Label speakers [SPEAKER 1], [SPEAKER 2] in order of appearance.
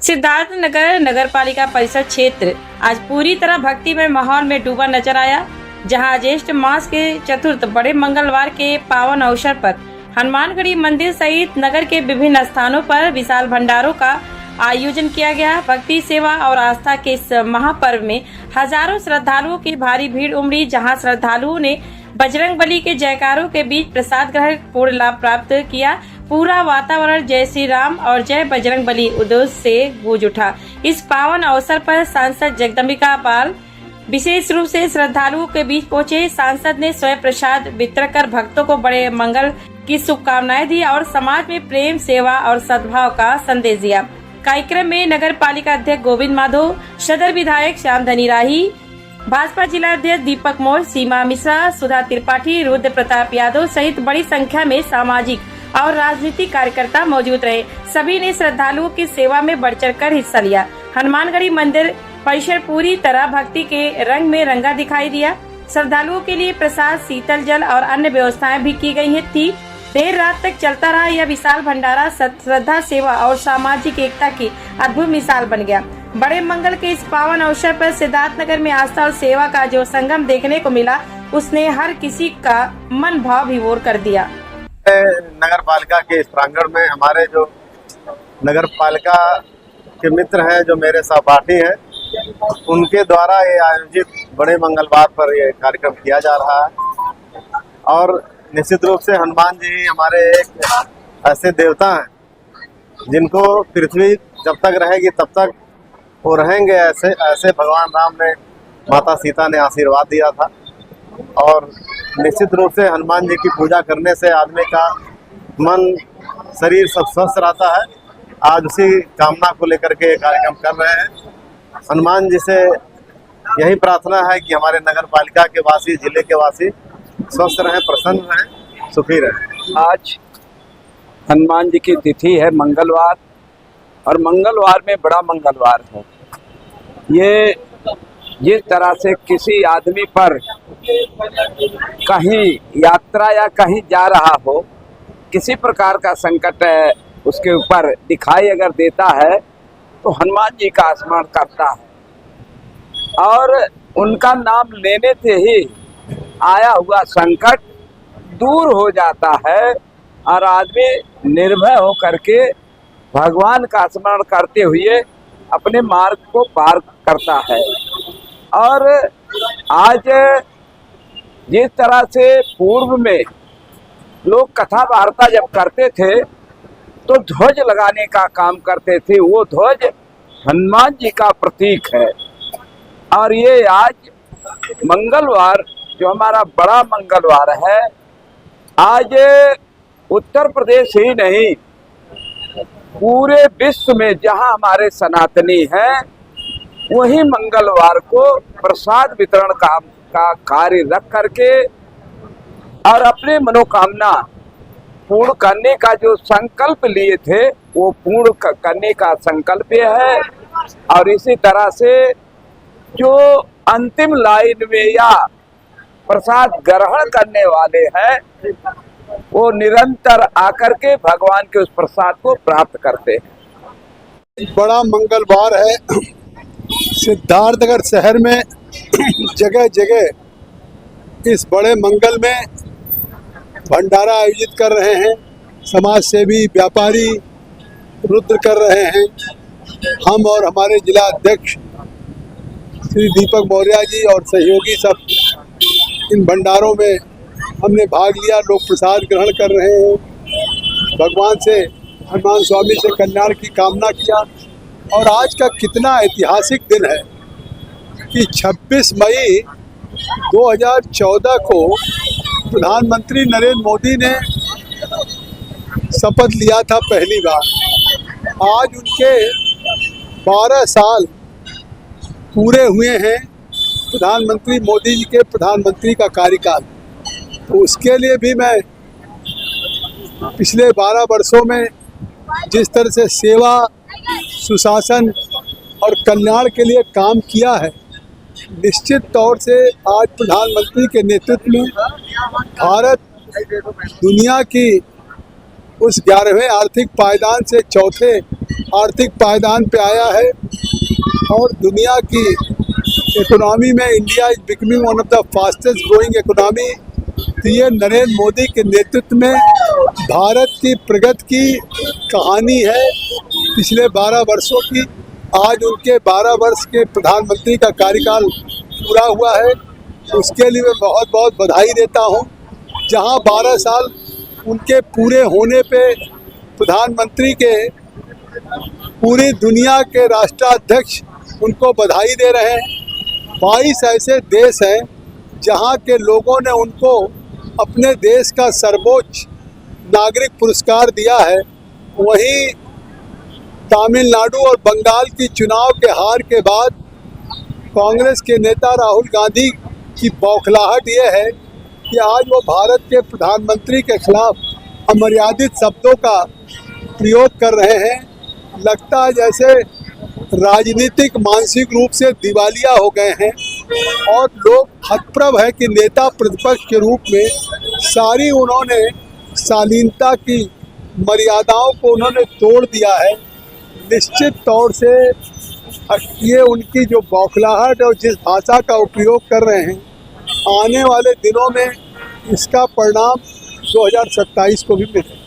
[SPEAKER 1] सिद्धार्थनगर नगरपालिका परिषद क्षेत्र आज पूरी तरह भक्तिमय माहौल में डूबा नजर आया, जहां ज्येष्ठ मास के चतुर्थ बड़े मंगलवार के पावन अवसर पर हनुमानगढ़ी मंदिर सहित नगर के विभिन्न स्थानों पर विशाल भंडारों का आयोजन किया गया। भक्ति, सेवा और आस्था के इस महापर्व में हजारों श्रद्धालुओं की भारी भीड़ उमड़ी, जहां श्रद्धालुओं ने बजरंगबली के जयकारों के बीच प्रसाद ग्रहण पूर्ण लाभ प्राप्त किया। पूरा वातावरण जय श्री राम और जय बजरंगबली उद्घोष से गूंज उठा। इस पावन अवसर पर सांसद जगदम्बिका पाल विशेष रूप से श्रद्धालुओं के बीच पहुंचे। सांसद ने स्वयं प्रसाद वितरण कर भक्तों को बड़े मंगल की शुभकामनाएं दी और समाज में प्रेम, सेवा और सद्भाव का संदेश दिया। कार्यक्रम में नगर पालिका अध्यक्ष गोविंद माधव, सदर विधायक श्याम धनी राही, भाजपा जिला अध्यक्ष दीपक मौर्य, सीमा मिश्रा, सुधा त्रिपाठी, रुद्र प्रताप यादव सहित बड़ी संख्या में सामाजिक और राजनीतिक कार्यकर्ता मौजूद रहे। सभी ने श्रद्धालुओं की सेवा में बढ़ चढ़ कर हिस्सा लिया। हनुमानगढ़ी मंदिर परिसर पूरी तरह भक्ति के रंग में रंगा दिखाई दिया। श्रद्धालुओं के लिए प्रसाद, शीतल जल और अन्य व्यवस्थाएं भी की गई थी। देर रात तक चलता रहा यह विशाल भंडारा श्रद्धा, सेवा और सामाजिक एकता की अद्भुत मिसाल बन गया। बड़े मंगल के इस पावन अवसर पर सिद्धार्थनगर में आस्था और सेवा का जो संगम देखने को मिला, उसने हर किसी का मन भाव विभोर कर दिया।
[SPEAKER 2] नगर पालिका के इस प्रांगण में हमारे जो नगर पालिका के मित्र हैं, जो मेरे सहपाठी हैं, उनके द्वारा ये आयोजित बड़े मंगलवार पर ये कार्यक्रम किया जा रहा है। और निश्चित रूप से हनुमान जी हमारे एक ऐसे देवता हैं जिनको पृथ्वी जब तक रहेगी तब तक वो रहेंगे। ऐसे भगवान राम ने, माता सीता ने आशीर्वाद दिया था। और निश्चित रूप से हनुमान जी की पूजा करने से आदमी का मन, शरीर सब स्वस्थ रहता है। आज उसी कामना को लेकर के कार्यक्रम कर रहे हैं। हनुमान जी से यही प्रार्थना है कि हमारे नगर पालिका के वासी, जिले के वासी स्वस्थ रहें, प्रसन्न रहें, सुखी रहें।
[SPEAKER 3] आज हनुमान जी की तिथि है मंगलवार, और मंगलवार में बड़ा मंगलवार है। ये जिस तरह से किसी आदमी पर कहीं यात्रा या कहीं जा रहा हो, किसी प्रकार का संकट उसके ऊपर दिखाई अगर देता है तो हनुमान जी का स्मरण करता है, और उनका नाम लेने से ही आया हुआ संकट दूर हो जाता है और आदमी निर्भय हो करके भगवान का स्मरण करते हुए अपने मार्ग को पार करता है। और आज जिस तरह से पूर्व में लोग कथा वार्ता जब करते थे तो ध्वज लगाने का काम करते थे, वो ध्वज हनुमान जी का प्रतीक है। और ये आज मंगलवार जो हमारा बड़ा मंगलवार है, आज उत्तर प्रदेश ही नहीं पूरे विश्व में जहां हमारे सनातनी हैं, वही मंगलवार को प्रसाद वितरण का कार्य रख करके और अपने मनोकामना पूर्ण करने का जो संकल्प लिए थे वो पूर्ण करने का संकल्प है। और इसी तरह से जो अंतिम लाइन में या प्रसाद ग्रहण करने वाले हैं, वो निरंतर आकर के भगवान के उस प्रसाद को प्राप्त करते हैं।
[SPEAKER 4] बड़ा मंगलवार है। सिद्धार्थनगर शहर में जगह जगह इस बड़े मंगल में भंडारा आयोजित कर रहे हैं। समाज सेवी, व्यापारी रुद्र कर रहे हैं। हम और हमारे जिला अध्यक्ष श्री दीपक मौर्य जी और सहयोगी सब इन भंडारों में हमने भाग लिया। लोग प्रसाद ग्रहण कर रहे हैं। भगवान से, हनुमान स्वामी से कल्याण की कामना किया। और आज का कितना ऐतिहासिक दिन है कि 26 मई 2014 को प्रधानमंत्री नरेंद्र मोदी ने शपथ लिया था पहली बार। आज उनके 12 साल पूरे हुए हैं प्रधानमंत्री मोदी जी के प्रधानमंत्री का कार्यकाल। तो उसके लिए भी मैं पिछले 12 वर्षों में जिस तरह से सेवा, सुशासन और कल्याण के लिए काम किया है, निश्चित तौर से आज प्रधानमंत्री के नेतृत्व में भारत दुनिया की उस 11वें आर्थिक पायदान से चौथे आर्थिक पायदान पे आया है और दुनिया की इकोनॉमी में India is becoming one of the fastest growing economy. तो ये नरेंद्र मोदी के नेतृत्व में भारत की प्रगति की कहानी है पिछले 12 वर्षों की। आज उनके 12 वर्ष के प्रधानमंत्री का कार्यकाल पूरा हुआ है, उसके लिए मैं बहुत बहुत बधाई देता हूँ। जहाँ 12 साल उनके पूरे होने पे प्रधानमंत्री के पूरी दुनिया के राष्ट्राध्यक्ष उनको बधाई दे रहे हैं। 22 ऐसे देश हैं जहाँ के लोगों ने उनको अपने देश का सर्वोच्च नागरिक पुरस्कार दिया है। वहीं तमिलनाडु और बंगाल की चुनाव के हार के बाद कांग्रेस के नेता राहुल गांधी की बौखलाहट ये है कि आज वो भारत के प्रधानमंत्री के खिलाफ अमर्यादित शब्दों का प्रयोग कर रहे हैं। लगता है जैसे राजनीतिक मानसिक रूप से दिवालिया हो गए हैं और लोग हतप्रभ है कि नेता प्रतिपक्ष के रूप में सारी उन्होंने शालीनता की मर्यादाओं को उन्होंने तोड़ दिया है। निश्चित तौर से ये उनकी जो बौखलाहट और जिस भाषा का उपयोग कर रहे हैं, आने वाले दिनों में इसका परिणाम 2027 को भी मिलेगा।